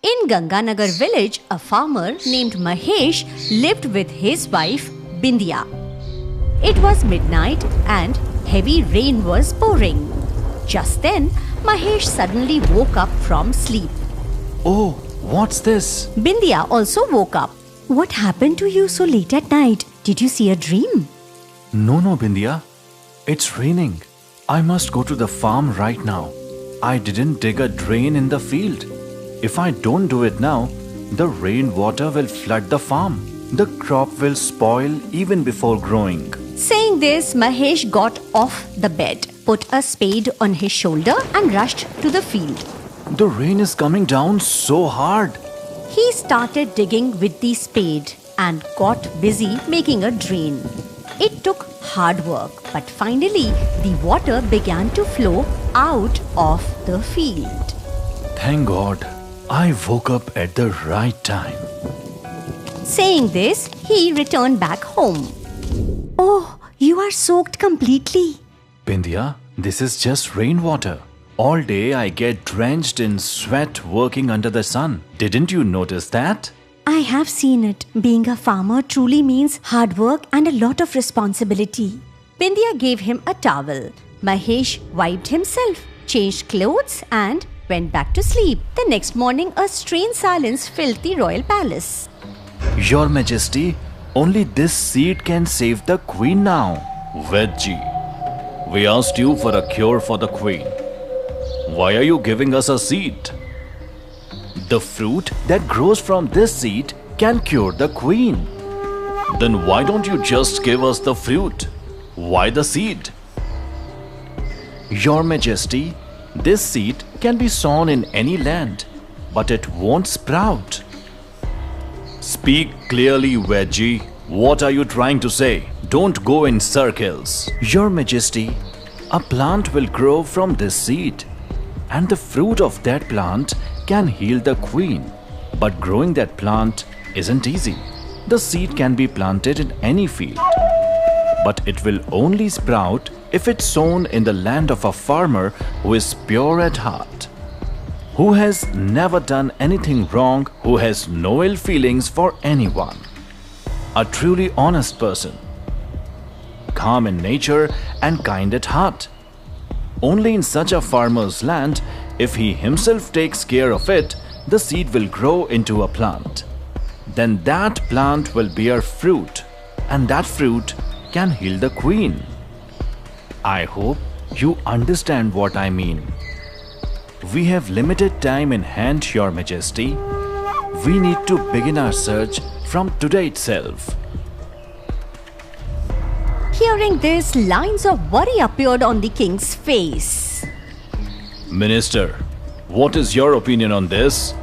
In Ganganagar village, a farmer named Mahesh lived with his wife Bindya. It was midnight and heavy rain was pouring. Just then, Mahesh suddenly woke up from sleep. Oh, what's this? Bindya also woke up. What happened to you so late at night? Did you see a dream? No, Bindya. It's raining. I must go to the farm right now. I didn't dig a drain in the field. If I don't do it now, the rainwater will flood the farm. The crop will spoil even before growing. Saying this, Mahesh got off the bed, put a spade on his shoulder and rushed to the field. The rain is coming down so hard. He started digging with the spade and got busy making a drain. It took hard work, but finally the water began to flow out of the field. Thank God, I woke up at the right time. Saying this, he returned back home. Oh, you are soaked completely. Bindya, this is just rainwater. All day I get drenched in sweat working under the sun. Didn't you notice that? I have seen it. Being a farmer truly means hard work and a lot of responsibility. Bindya gave him a towel. Mahesh wiped himself, changed clothes and went back to sleep. The next morning, a strange silence filled the royal palace. Your Majesty, only this seed can save the queen now. Vedji, we asked you for a cure for the queen. Why are you giving us a seed? The fruit that grows from this seed can cure the queen. Then why don't you just give us the fruit? Why the seed? Your Majesty, this seed can be sown in any land, but it won't sprout. Speak clearly, Vedji. What are you trying to say? Don't go in circles. Your Majesty, a plant will grow from this seed, and the fruit of that plant can heal the queen. But growing that plant isn't easy. The seed can be planted in any field, but it will only sprout if it's sown in the land of a farmer who is pure at heart, who has never done anything wrong, who has no ill feelings for anyone. A truly honest person, calm in nature and kind at heart. Only in such a farmer's land, if he himself takes care of it, the seed will grow into a plant. Then that plant will bear fruit, and that fruit can heal the queen. I hope you understand what I mean. We have limited time in hand, Your Majesty. We need to begin our search from today itself. Hearing this, lines of worry appeared on the king's face. Minister, what is your opinion on this?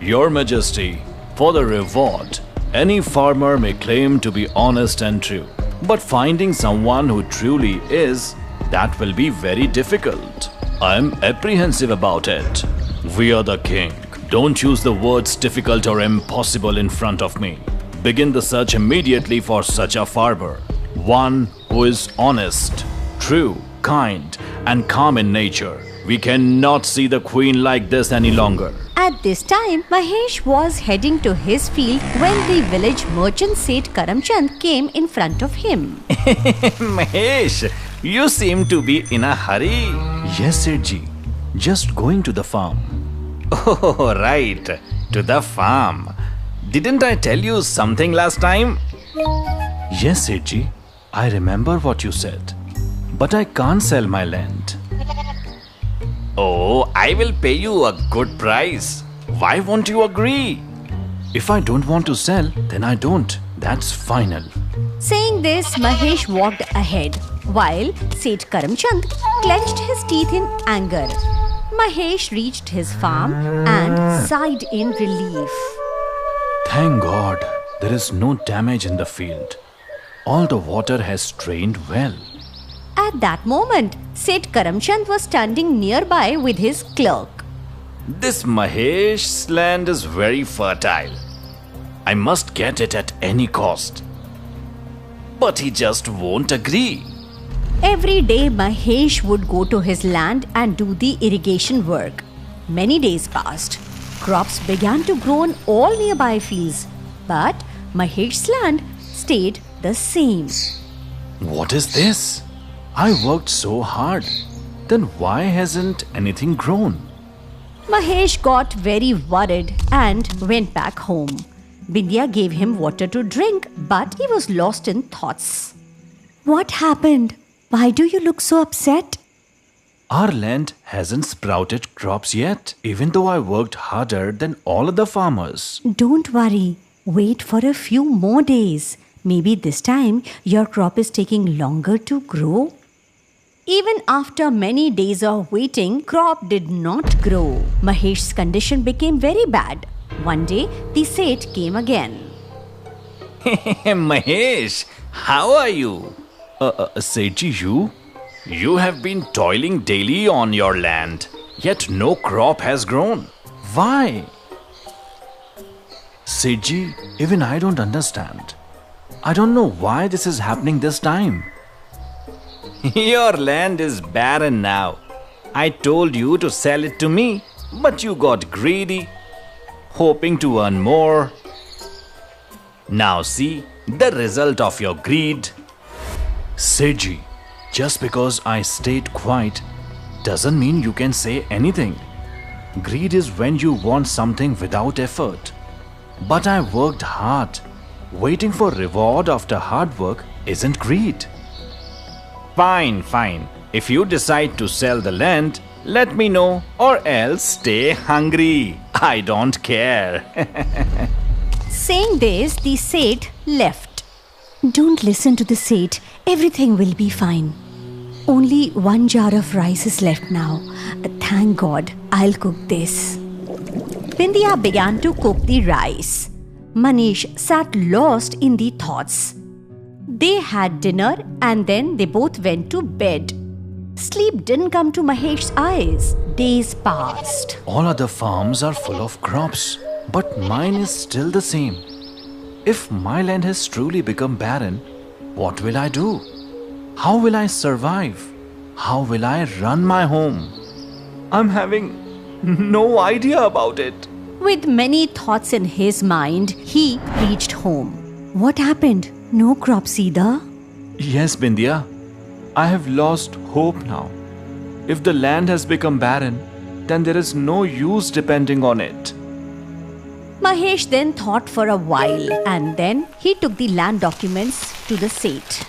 Your Majesty, for the reward, any farmer may claim to be honest and true. But finding someone who truly is, that will be very difficult. I am apprehensive about it. We are the king. Don't use the words difficult or impossible in front of me. Begin the search immediately for such a farmer. One who is honest, true, kind, and calm in nature. We cannot see the queen like this any longer. At this time, Mahesh was heading to his field when the village merchant Seth Karamchand came in front of him. Mahesh, you seem to be in a hurry. Yes, Sethji. Just going to the farm. Oh, right. To the farm. Didn't I tell you something last time? Yes, Sethji. I remember what you said. But I can't sell my land. Oh, I will pay you a good price. Why won't you agree? If I don't want to sell, then I don't. That's final. Saying this, Mahesh walked ahead, while Seth Karamchand clenched his teeth in anger. Mahesh reached his farm and sighed in relief. Thank God, there is no damage in the field. All the water has drained well. At that moment, Seth Karamchand was standing nearby with his clerk. This Mahesh's land is very fertile. I must get it at any cost. But he just won't agree. Every day, Mahesh would go to his land and do the irrigation work. Many days passed. Crops began to grow on all nearby fields, but Mahesh's land stayed the same. What is this? I worked so hard. Then why hasn't anything grown? Mahesh got very worried and went back home. Bindya gave him water to drink, but he was lost in thoughts. What happened? Why do you look so upset? Our land hasn't sprouted crops yet, even though I worked harder than all other farmers. Don't worry. Wait for a few more days. Maybe this time your crop is taking longer to grow. Even after many days of waiting, crop did not grow. Mahesh's condition became very bad. One day, the Seth came again. Mahesh, how are you? Sethi, you? You have been toiling daily on your land, yet no crop has grown. Why? Sethi, even I don't understand. I don't know why this is happening this time. Your land is barren now. I told you to sell it to me, but you got greedy, hoping to earn more. Now see the result of your greed. Sethi, just because I stayed quiet doesn't mean you can say anything. Greed is when you want something without effort. But I worked hard. Waiting for reward after hard work isn't greed. Fine, fine. If you decide to sell the land, let me know, or else stay hungry. I don't care. Saying this, the Seth left. Don't listen to the Seth. Everything will be fine. Only one jar of rice is left now. Thank God, I'll cook this. Bindya began to cook the rice. Manish sat lost in the thoughts. They had dinner and then they both went to bed. Sleep didn't come to Mahesh's eyes. Days passed. All other farms are full of crops, but mine is still the same. If my land has truly become barren, what will I do? How will I survive? How will I run my home? I'm having no idea about it. With many thoughts in his mind, he reached home. What happened? No crops either? Yes, Bindya. I have lost hope now. If the land has become barren, then there is no use depending on it. Mahesh then thought for a while and then he took the land documents to the Seth.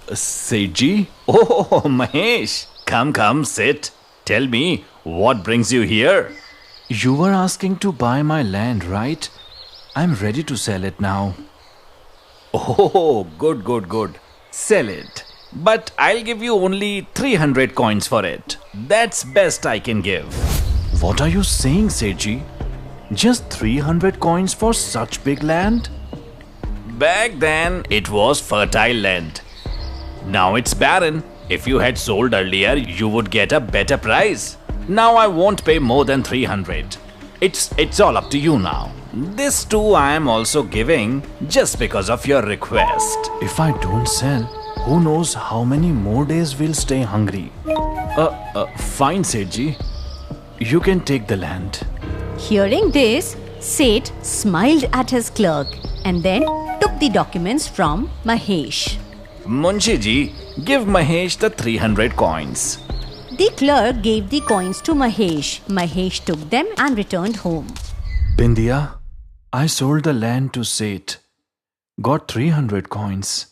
Sethi? Oh, Mahesh. Come, sit. Tell me, what brings you here? You were asking to buy my land, right? I'm ready to sell it now. Oh, good. Sell it. But I'll give you only 300 coins for it. That's best I can give. What are you saying, Sethi? Just 300 coins for such big land? Back then, it was fertile land. Now it's barren. If you had sold earlier, you would get a better price. Now I won't pay more than 300. It's all up to you now. This too I am also giving just because of your request. If I don't sell, who knows how many more days we'll stay hungry. Fine, Sethi. You can take the land. Hearing this, Seth smiled at his clerk and then took the documents from Mahesh. Munshi ji, give Mahesh the 300 coins. The clerk gave the coins to Mahesh. Mahesh took them and returned home. Bindya, I sold the land to Seth. Got 300 coins.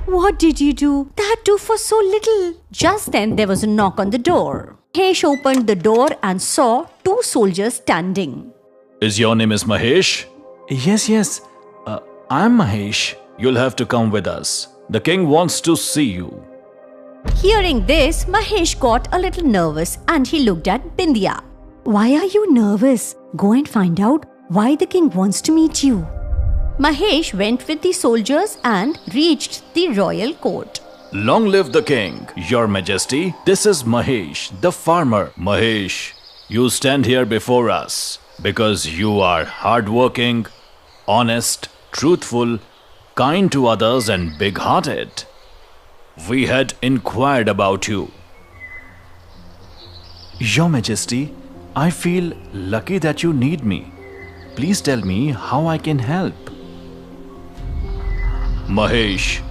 What did you do? That too for so little. Just then there was a knock on the door. Mahesh opened the door and saw two soldiers standing. Is your name Mahesh? Yes. I'm Mahesh. You'll have to come with us. The king wants to see you. Hearing this, Mahesh got a little nervous and he looked at Bindya. Why are you nervous? Go and find out why the king wants to meet you. Mahesh went with the soldiers and reached the royal court. Long live the king, your majesty. This is Mahesh, the farmer. Mahesh, you stand here before us because you are hardworking, honest, truthful, kind to others and big-hearted. We had inquired about you. Your Majesty, I feel lucky that you need me. Please tell me how I can help. Mahesh,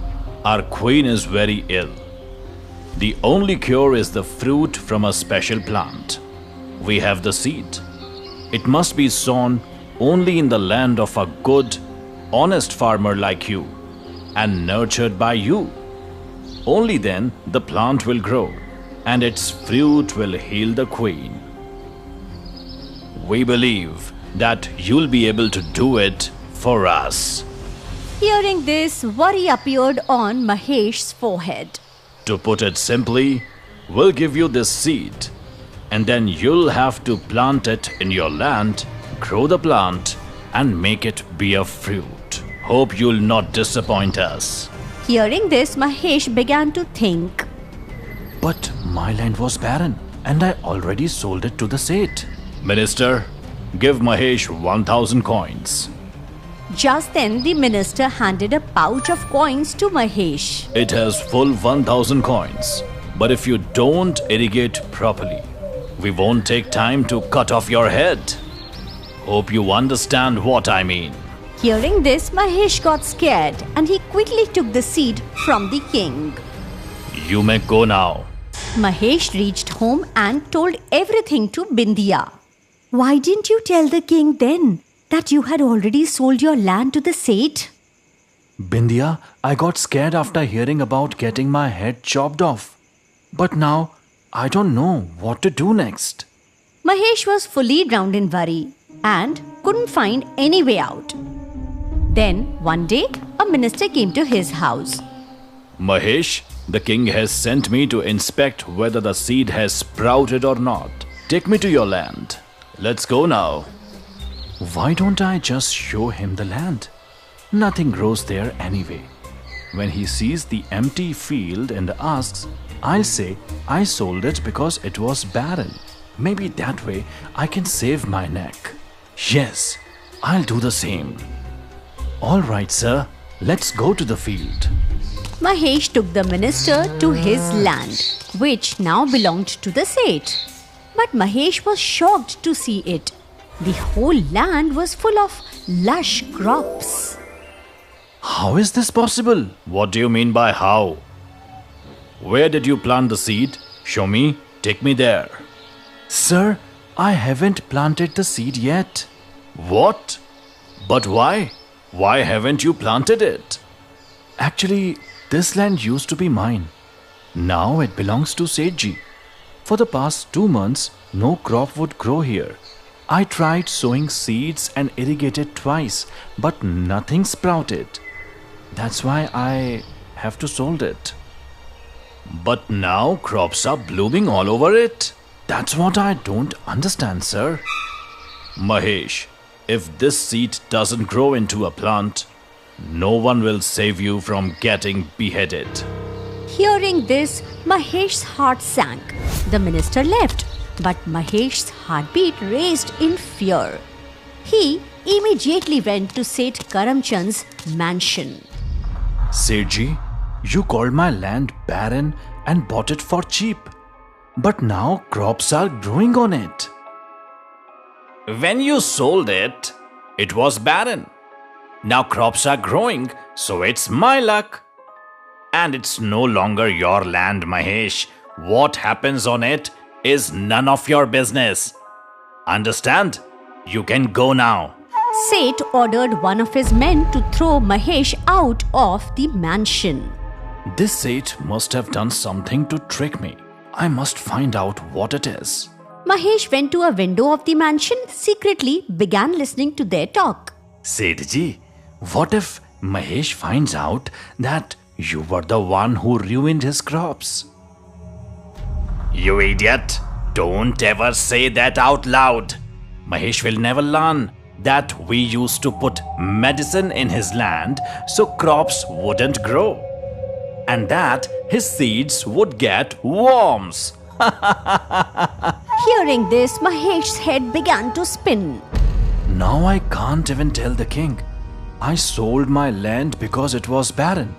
our queen is very ill. The only cure is the fruit from a special plant. We have the seed. It must be sown only in the land of a good, honest farmer like you and nurtured by you. Only then the plant will grow and its fruit will heal the queen. We believe that you'll be able to do it for us. Hearing this, worry appeared on Mahesh's forehead. To put it simply, we'll give you this seed and then you'll have to plant it in your land, grow the plant and make it bear fruit. Hope you'll not disappoint us. Hearing this, Mahesh began to think. But my land was barren and I already sold it to the Seth. Minister, give Mahesh 1,000 coins. Just then, the minister handed a pouch of coins to Mahesh. It has full 1,000 coins. But if you don't irrigate properly, we won't take time to cut off your head. Hope you understand what I mean. Hearing this, Mahesh got scared and he quickly took the seed from the king. You may go now. Mahesh reached home and told everything to Bindya. Why didn't you tell the king then that you had already sold your land to the Seth? Bindya, I got scared after hearing about getting my head chopped off. But now, I don't know what to do next. Mahesh was fully drowned in worry and couldn't find any way out. Then, one day, a minister came to his house. Mahesh, the king has sent me to inspect whether the seed has sprouted or not. Take me to your land. Let's go now. Why don't I just show him the land? Nothing grows there anyway. When he sees the empty field and asks, I'll say I sold it because it was barren. Maybe that way I can save my neck. Yes, I'll do the same. All right, sir. Let's go to the field. Mahesh took the minister to his land, which now belonged to the Seth. But Mahesh was shocked to see it. The whole land was full of lush crops. How is this possible? What do you mean by how? Where did you plant the seed? Show me. Take me there. Sir, I haven't planted the seed yet. What? But why? Why haven't you planted it? Actually, this land used to be mine. Now it belongs to Sethji. For the past 2 months, no crop would grow here. I tried sowing seeds and irrigated twice, but nothing sprouted. That's why I have to sold it. But now crops are blooming all over it. That's what I don't understand, sir. Mahesh, if this seed doesn't grow into a plant, no one will save you from getting beheaded. Hearing this, Mahesh's heart sank. The minister left, but Mahesh's heartbeat raced in fear. He immediately went to Seth Karamchand's mansion. Sethji, you called my land barren and bought it for cheap. But now crops are growing on it. When you sold it, it was barren. Now crops are growing, so it's my luck. And it's no longer your land, Mahesh. What happens on it is none of your business. Understand? You can go now. Seth ordered one of his men to throw Mahesh out of the mansion. This Seth must have done something to trick me. I must find out what it is. Mahesh went to a window of the mansion, secretly began listening to their talk. Sethji, what if Mahesh finds out that you were the one who ruined his crops? You idiot! Don't ever say that out loud. Mahesh will never learn that we used to put medicine in his land so crops wouldn't grow. And that his seeds would get worms. Hearing this, Mahesh's head began to spin. Now I can't even tell the king. I sold my land because it was barren.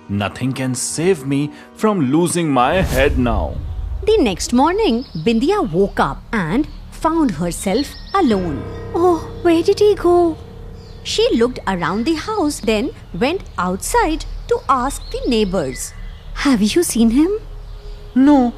Nothing can save me from losing my head now. The next morning, Bindya woke up and found herself alone. Oh, where did he go? She looked around the house, then went outside to ask the neighbors. Have you seen him? No,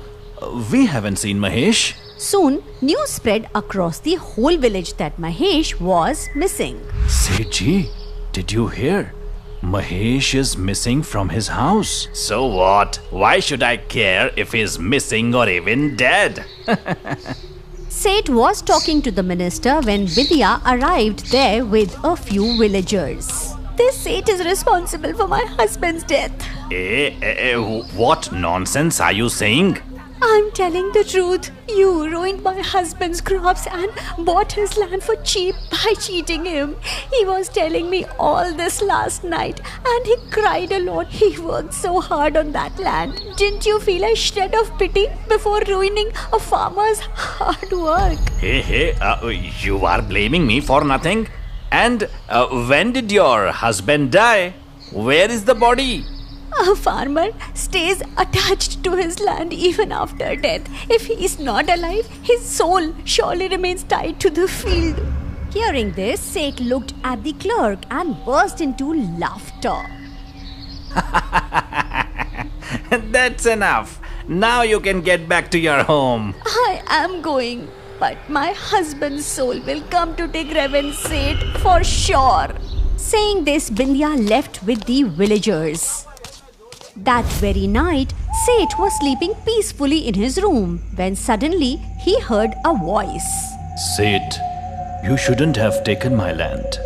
we haven't seen Mahesh. Soon, news spread across the whole village that Mahesh was missing. Sethji, did you hear? Mahesh is missing from his house. So what? Why should I care if he's missing or even dead? Seth was talking to the minister when Vidya arrived there with a few villagers. This Seth is responsible for my husband's death. What nonsense are you saying? I'm telling the truth. You ruined my husband's crops and bought his land for cheap by cheating him. He was telling me all this last night and he cried a lot. He worked so hard on that land. Didn't you feel a shred of pity before ruining a farmer's hard work? You are blaming me for nothing? And when did your husband die? Where is the body? A farmer stays attached to his land even after death. If he is not alive, his soul surely remains tied to the field. Hearing this, Seth looked at the clerk and burst into laughter. That's enough. Now you can get back to your home. I am going, but my husband's soul will come to take revenge, Seth, for sure. Saying this, Bindya left with the villagers. That very night, Seth was sleeping peacefully in his room when suddenly he heard a voice. Seth, you shouldn't have taken my land.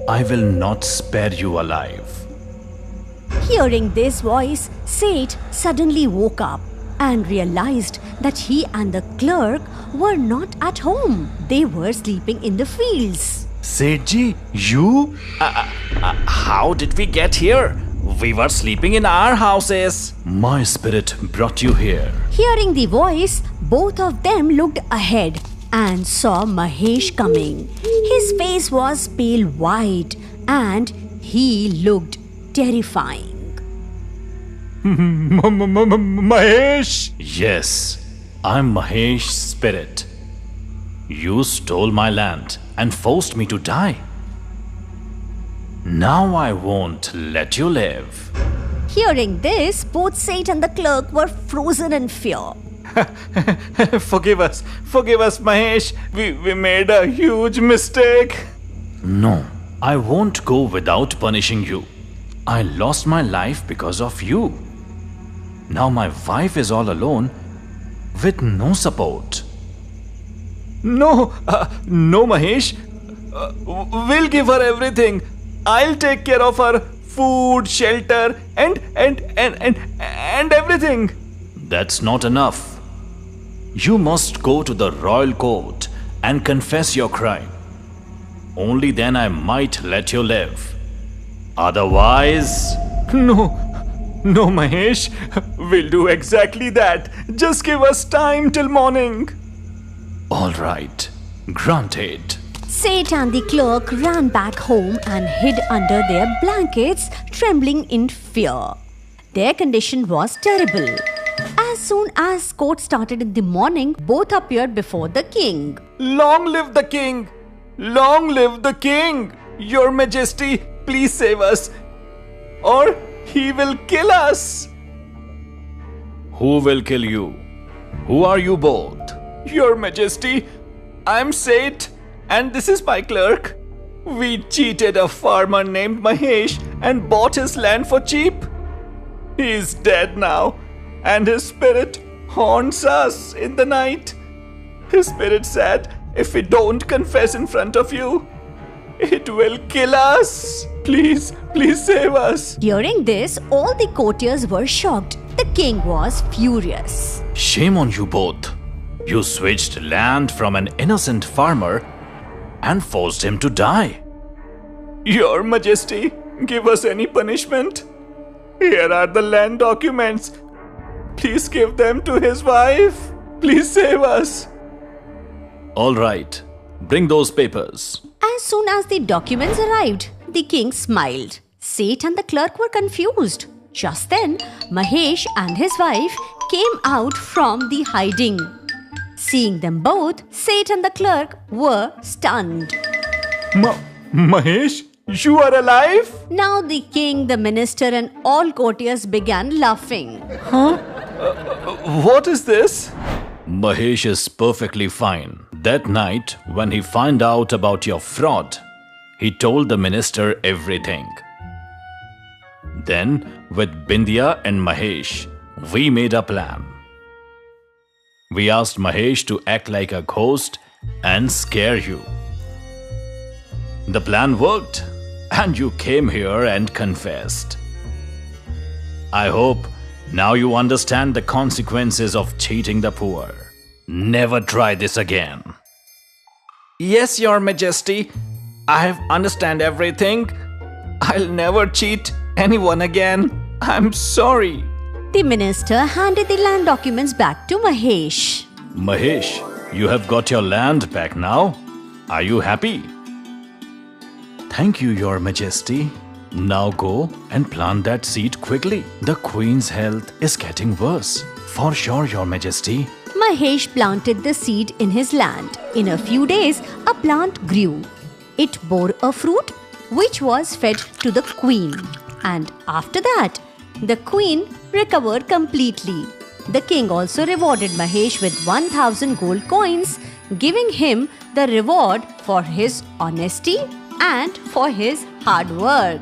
I will not spare you alive. Hearing this voice, Seth suddenly woke up and realized that he and the clerk were not at home. They were sleeping in the fields. Sethji, you? How did we get here? We were sleeping in our houses. My spirit brought you here. Hearing the voice, both of them looked ahead and saw Mahesh coming. His face was pale white and he looked terrifying. Mahesh? Yes, I'm Mahesh's spirit. You stole my land and forced me to die. Now I won't let you live. Hearing this, both Seth and the clerk were frozen in fear. Forgive us, Mahesh. We made a huge mistake. No, I won't go without punishing you. I lost my life because of you. Now my wife is all alone with no support. No, Mahesh. We'll give her everything. I'll take care of her food, shelter, and everything. That's not enough. You must go to the royal court and confess your crime. Only then I might let you live. Otherwise... No, Mahesh. We'll do exactly that. Just give us time till morning. All right. Granted. Seth and the clerk ran back home and hid under their blankets, trembling in fear. Their condition was terrible. As soon as court started in the morning, both appeared before the king. Long live the king! Long live the king! Your Majesty, please save us, or he will kill us! Who will kill you? Who are you both? Your Majesty, I'm Seth. And this is my clerk. We cheated a farmer named Mahesh and bought his land for cheap. He is dead now, and his spirit haunts us in the night. His spirit said, if we don't confess in front of you, it will kill us. Please save us. During this, all the courtiers were shocked. The king was furious. Shame on you both. You switched land from an innocent farmer and forced him to die. Your Majesty, give us any punishment. Here are the land documents. Please give them to his wife. Please save us. All right, bring those papers. As soon as the documents arrived, the king smiled. Seth and the clerk were confused. Just then, Mahesh and his wife came out from the hiding. Seeing them both, Seth and the clerk were stunned. Mahesh, you are alive? Now the king, the minister, and all courtiers began laughing. What is this? Mahesh is perfectly fine. That night, when he found out about your fraud, he told the minister everything. Then, with Bindya and Mahesh, we made a plan. We asked Mahesh to act like a ghost and scare you. The plan worked, and you came here and confessed. I hope now you understand the consequences of cheating the poor. Never try this again. Yes, Your Majesty. I have understand everything. I'll never cheat anyone again. I'm sorry. The minister handed the land documents back to Mahesh. Mahesh, you have got your land back now. Are you happy? Thank you, Your Majesty. Now go and plant that seed quickly. The queen's health is getting worse. For sure, Your Majesty. Mahesh planted the seed in his land. In a few days, a plant grew. It bore a fruit, which was fed to the queen. And after that, the queen recovered completely. The king also rewarded Mahesh with 1,000 gold coins, giving him the reward for his honesty and for his hard work.